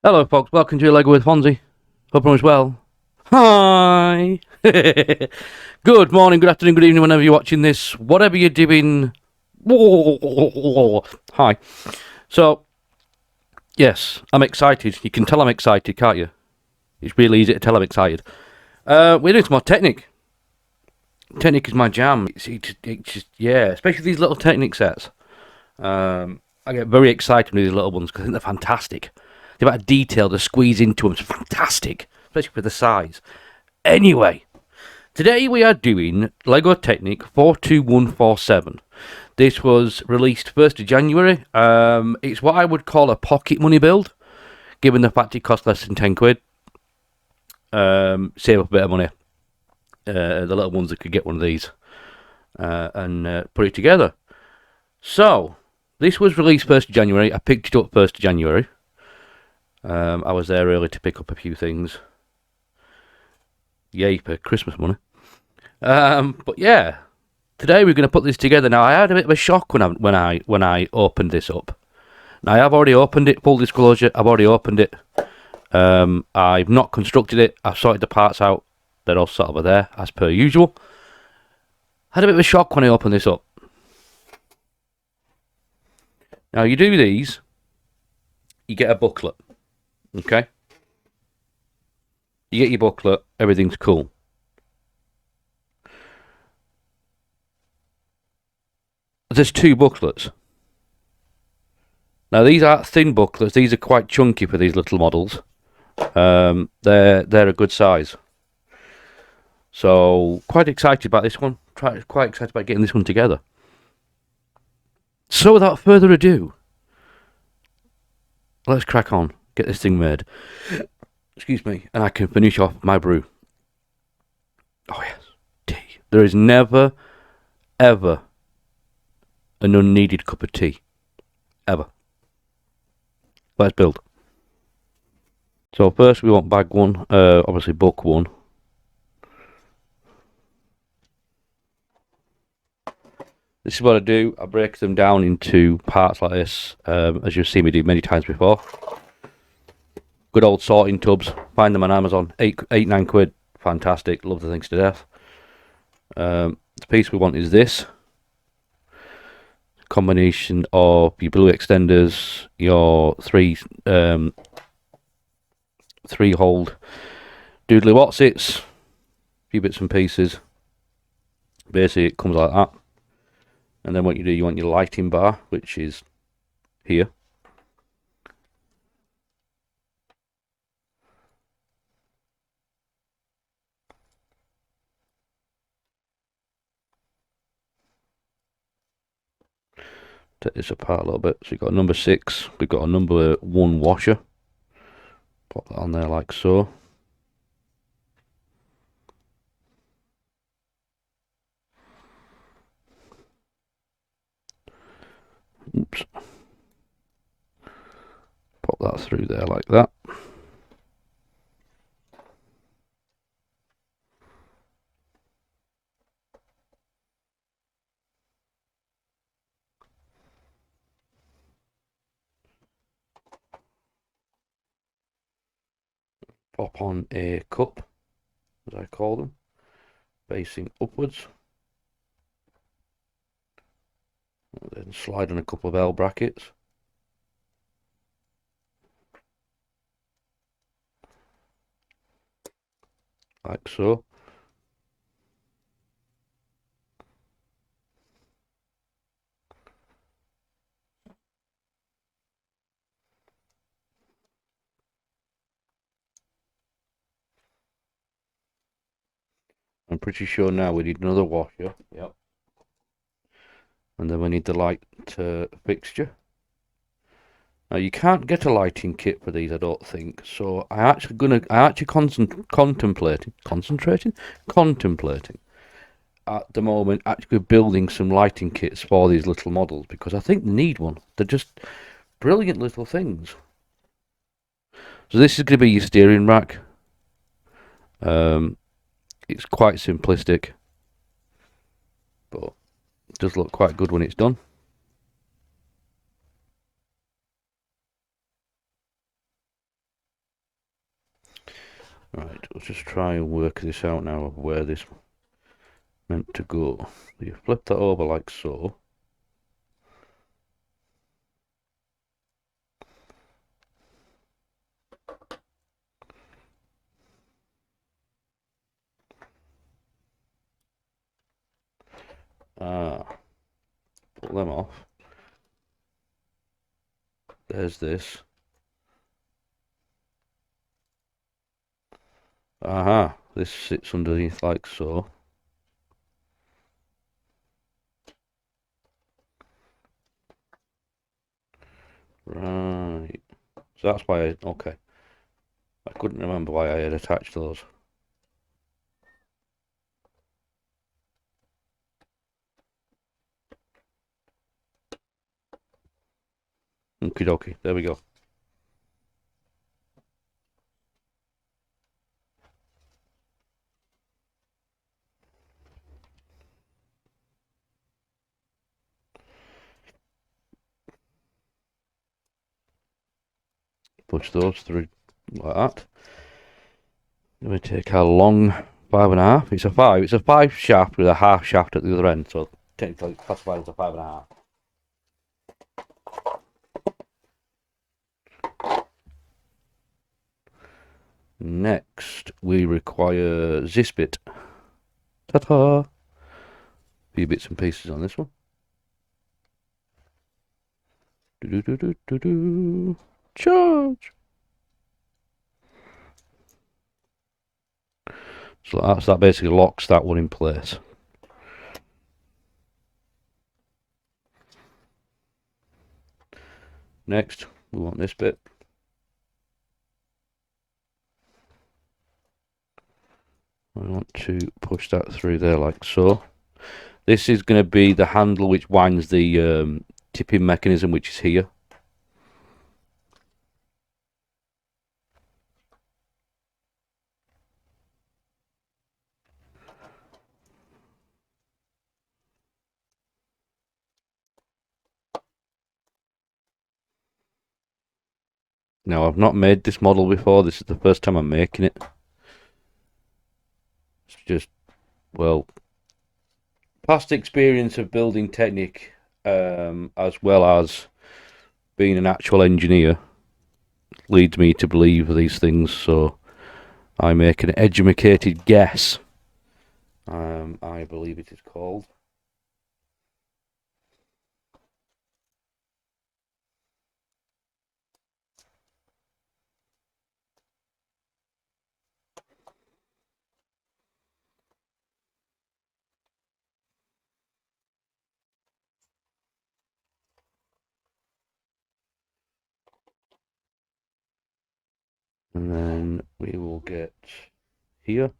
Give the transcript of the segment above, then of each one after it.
Hello, folks. Welcome to Lego with Fonzie. Hope everyone's well. Hi. Good morning, good afternoon, good evening, whenever you're watching this. Whatever you're doing. Hi. So, yes, I'm excited. You can tell I'm excited, can't you? It's really easy to tell I'm excited. We're doing some more Technic. Technic is my jam. It's just, yeah, especially these little Technic sets. I get very excited with these little ones because I think they're fantastic. The amount of detail to squeeze into them is fantastic, especially for the size. Anyway, today we are doing Lego Technic 42147. This was released 1st of January. It's what I would call a pocket money build, given the fact it costs less than 10 quid. Save up a bit of money. The little ones that could get one of these and put it together. So, this was released 1st of January. I picked it up 1st of January. I was there early to pick up a few things. Yay for Christmas money. But yeah, today we're going to put this together. Now I had a bit of a shock when I opened this up. Now I've already opened it. Full disclosure, I've already opened it. I've not constructed it. I've sorted the parts out. They're all sort of there as per usual. Had a bit of a shock when I opened this up. Now you do these, you get a booklet. Okay? You get your booklet, everything's cool. There's two booklets. Now these aren't thin booklets, these are quite chunky for these little models. They're a good size. So quite excited about this one. Quite excited about getting this one together. So without further ado, let's crack on, get this thing made. Excuse me, and I can finish off my brew. Oh yes, tea. There is never, ever an unneeded cup of tea. Ever. Let's build. So first we want bag one, obviously book one. This is what I do. I break them down into parts like this, as you've seen me do many times before. Good old sorting tubs. Find them on Amazon. 9 quid. Fantastic. Love the things to death. The piece we want is this. Combination of your blue extenders, your three hold doodly whatsits, a few bits and pieces. Basically it comes like that. And then what you do, you want your lighting bar, which is here. Take this apart a little bit. So you've got a number 6, we've got a number 1 washer. Pop that on there like so. Oops. Pop that through there like that. Pop on a cup, as I call them, facing upwards. Then slide on a couple of L brackets. Like so. I'm pretty sure now we need another washer. Yep. And then we need the light fixture. Now you can't get a lighting kit for these, I don't think. So I actually contemplating at the moment actually building some lighting kits for these little models because I think they need one. They're just brilliant little things. So this is going to be your steering rack. It's quite simplistic, but it does look quite good when it's done. Right, let's just try and work this out now of where this meant to go. You flip that over like so. Pull them off. There's this. Aha, this sits underneath like so. Right. So that's why okay. I couldn't remember why I had attached those. Okie dokie, there we go. Push those through like that. Then we take our long 5.5. It's a 5 shaft with a half shaft at the other end, so technically it's classified as a 5.5. Next, we require this bit. Ta-ta! A few bits and pieces on this one. Do-do-do-do-do-do. Charge! So that basically locks that one in place. Next, we want this bit. I want to push that through there like so. This is going to be the handle which winds the tipping mechanism, which is here. Now, I've not made this model before. This is the first time I'm making it. It's just, well, past experience of building Technic, as well as being an actual engineer, leads me to believe these things. So I make an educated guess. I believe it is called. And then we will get here,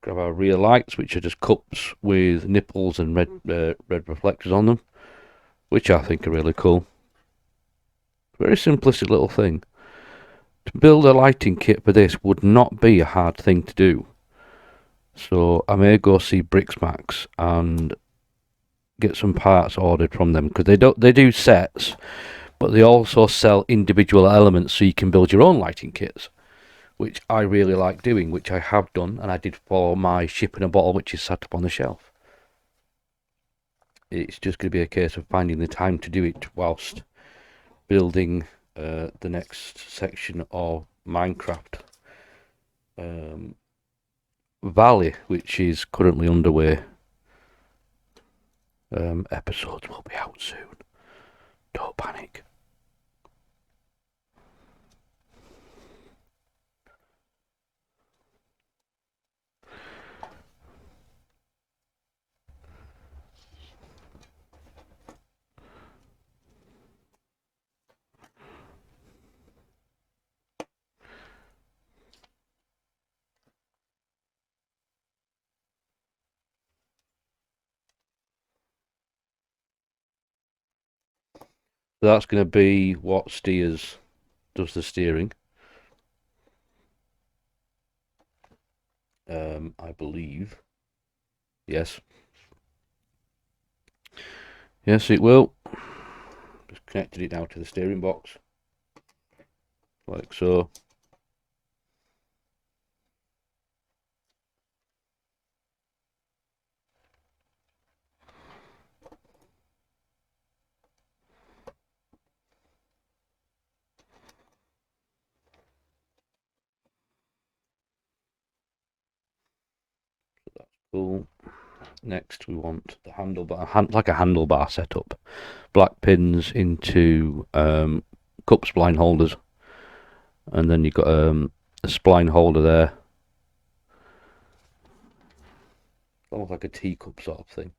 grab our rear lights, which are just cups with nipples and red reflectors on them, which I think are really cool. Very simplistic little thing. To build a lighting kit for this would not be a hard thing to do. So I may go see Brixmax and get some parts ordered from them, because they do sets, but they also sell individual elements so you can build your own lighting kits, which I really like doing, which I have done, and I did for my ship in a bottle, which is sat up on the shelf. It's just going to be a case of finding the time to do it whilst building the next section of Minecraft Valley, which is currently underway. Episodes will be out soon. Don't panic. So that's going to be what does the steering. I believe. Yes. Yes, it will. Just connected it now to the steering box. Like so. Cool. Next, we want the handlebar, like a handlebar setup. Black pins into cup spline holders, and then you've got a spline holder there, almost like a teacup sort of thing.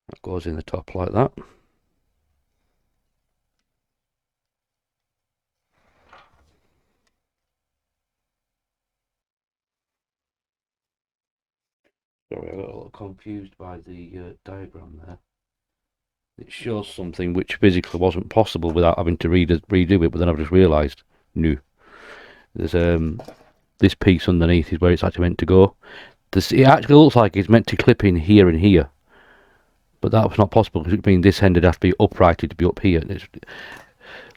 That goes in the top like that. Sorry, I got a little confused by the diagram there. It shows something which physically wasn't possible without having to redo it, but then I've just realised, no. There's this piece underneath is where it's actually meant to go. It actually looks like it's meant to clip in here and here, but that was not possible because it means this end would have to be uprighted to be up here.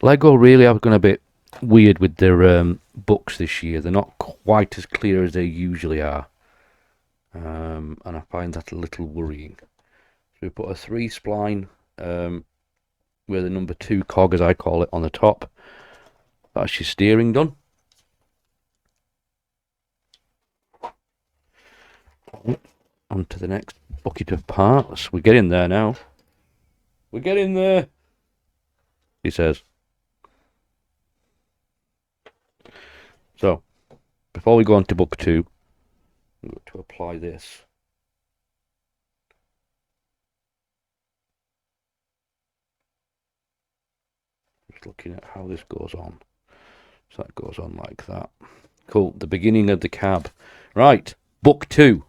Lego really have gone a bit weird with their books this year. They're not quite as clear as they usually are, and I find that a little worrying. So we put a 3 spline with a number 2 cog, as I call it, on the top. That's your steering done. On to the next bucket of parts. We're getting there now. We're getting there, he says. So, before we go on to book 2, I'm going to apply this. Just looking at how this goes on. So that goes on like that. Cool, the beginning of the cab. Right, book 2.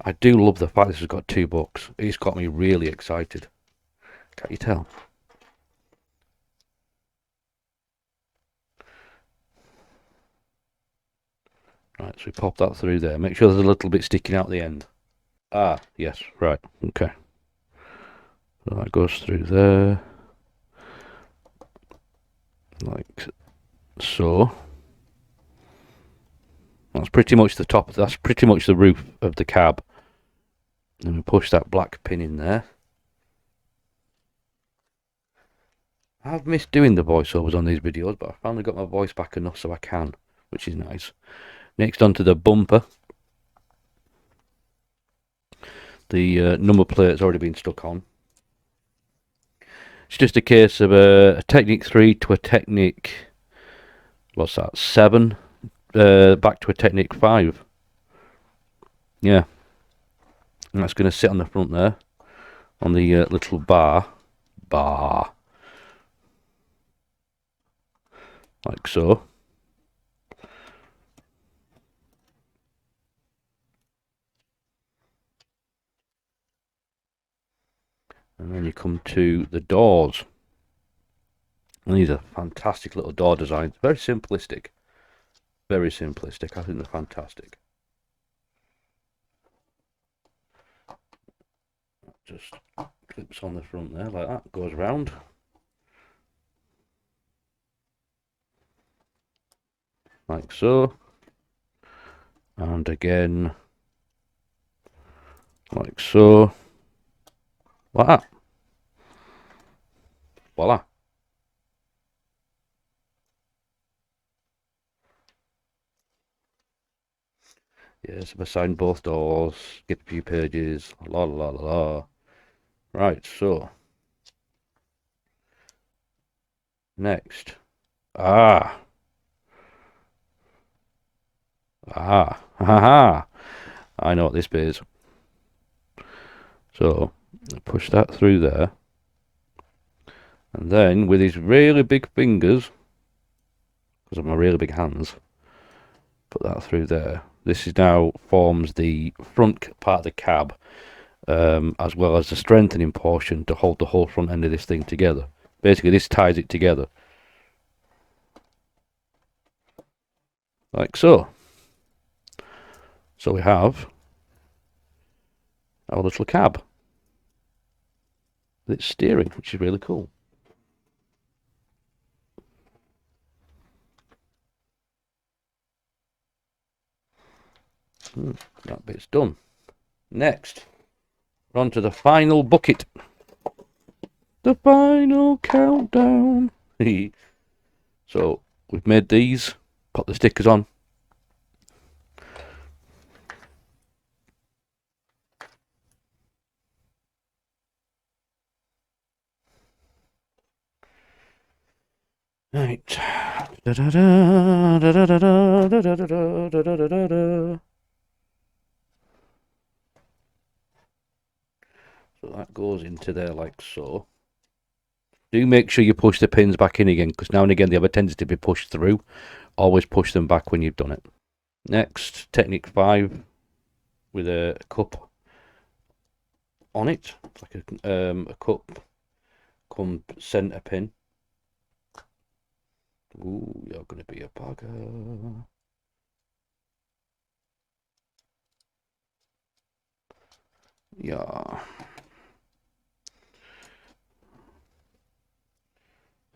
I do love the fact this has got 2 books. It's got me really excited. Can't you tell? Right, so we pop that through there. Make sure there's a little bit sticking out the end. Ah, yes, right, okay. So that goes through there. Like so. That's pretty much the top. That's pretty much the roof of the cab. And we push that black pin in there. I've missed doing the voiceovers on these videos, but I finally got my voice back enough so I can, which is nice. Next onto the bumper. The number plate's already been stuck on. It's just a case of a Technic 3 to a Technic, what's that, 7, back to a Technic 5. Yeah. And that's going to sit on the front there, on the little bar, like so. And then you come to the doors. And these are fantastic little door designs. Very simplistic. Very simplistic. I think they're fantastic. Just clips on the front there like that. Goes round. Like so. And again. Like so. Like that. Voila. Yes, I've assigned both doors. Skip a few pages. La la la la. Right, so. Next. Ah. Ah. Ha ha. I know what this bit is. So, push that through there. And then, with his really big fingers, because of my really big hands, put that through there. This is now forms the front part of the cab, as well as the strengthening portion to hold the whole front end of this thing together. Basically, this ties it together. Like so. So we have our little cab. With its steering, which is really cool. That bit's done. Next, We're on to the final bucket. The final countdown. So we've made these, put the stickers on. Right. So that goes into there like so. Do make sure you push the pins back in again, because now and again they have a tendency to be pushed through. Always push them back when you've done it. Next, Technic 5 with a cup on it, like a cup come centre pin. Ooh, you're going to be a bugger. Yeah.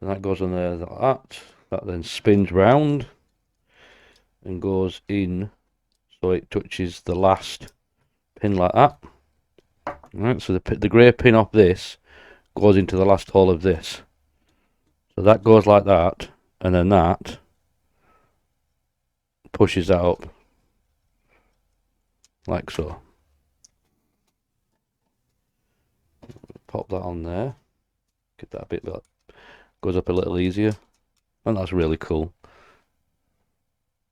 And that goes on there like that. That then spins round and goes in, so it touches the last pin like that. Right, so the grey pin off this goes into the last hole of this. So that goes like that, and then that pushes that up like so. Pop that on there. Get that a bit that goes up a little easier. And that's really cool.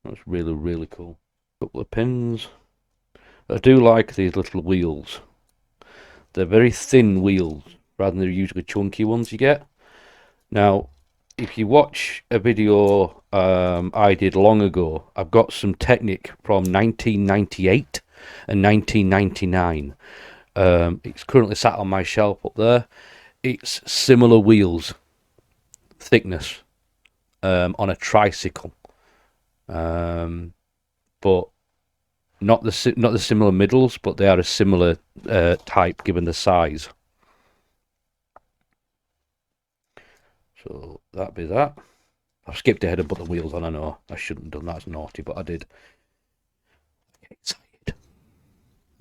That's really, really cool. Couple of pins. I do like these little wheels. They're very thin wheels rather than the usually chunky ones you get. Now, if you watch a video I did long ago, I've got some Technic from 1998 and 1999. It's currently sat on my shelf up there. It's similar wheels thickness on a tricycle, but not the similar middles, but they are a similar type given the size. So that'd be that. I've skipped ahead and put the wheels on. I know I shouldn't have done that. It's naughty, but I did. Get excited.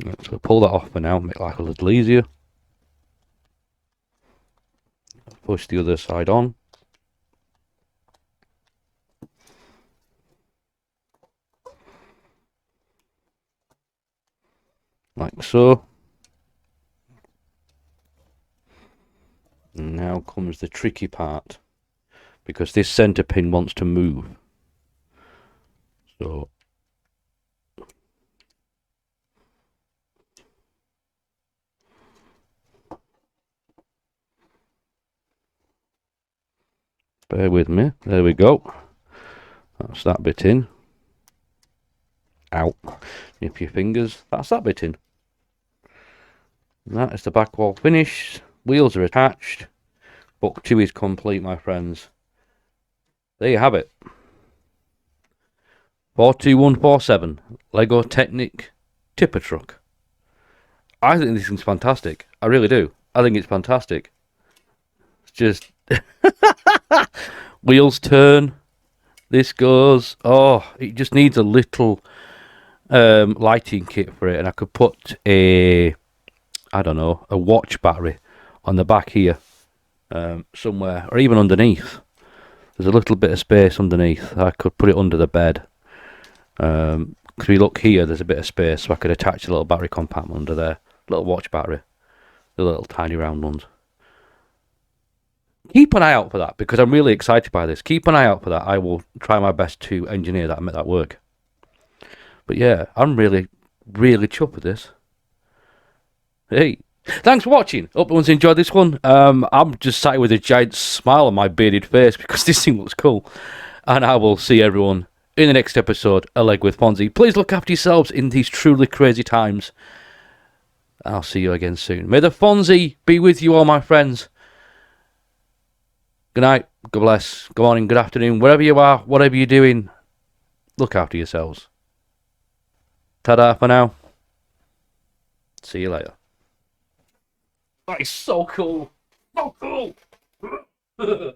Right, so pull that off for now. Make life a little easier. Push the other side on. Like so. And now comes the tricky part, because this center pin wants to move. So bear with me. There we go. That's that bit in. Ow. Nip your fingers. That's that bit in. And that is the back wall finished. Wheels are attached. Book 2 is complete, my friends. There you have it. 42147 Lego Technic tipper truck. I think this thing's fantastic. I really do. I think it's fantastic. It's just wheels turn. This goes. Oh, it just needs a little lighting kit for it, and I could put a, I don't know, a watch battery on the back here, somewhere, or even underneath. There's a little bit of space underneath. I could put it under the bed. Because we look here, there's a bit of space, so I could attach a little battery compartment under there. Little watch battery. The little tiny round ones. Keep an eye out for that, because I'm really excited by this. Keep an eye out for that. I will try my best to engineer that and make that work. But yeah, I'm really, really chuffed with this. Hey, thanks for watching. Hope everyone's enjoyed this one. I'm just sat with a giant smile on my bearded face because this thing looks cool. And I will see everyone in the next episode of Leg with Fonzie. Please look after yourselves in these truly crazy times. I'll see you again soon. May the Fonzie be with you all, my friends. Good night, God bless, good morning, good afternoon, wherever you are, whatever you're doing, look after yourselves. Ta-da for now. See you later. That is so cool. So cool.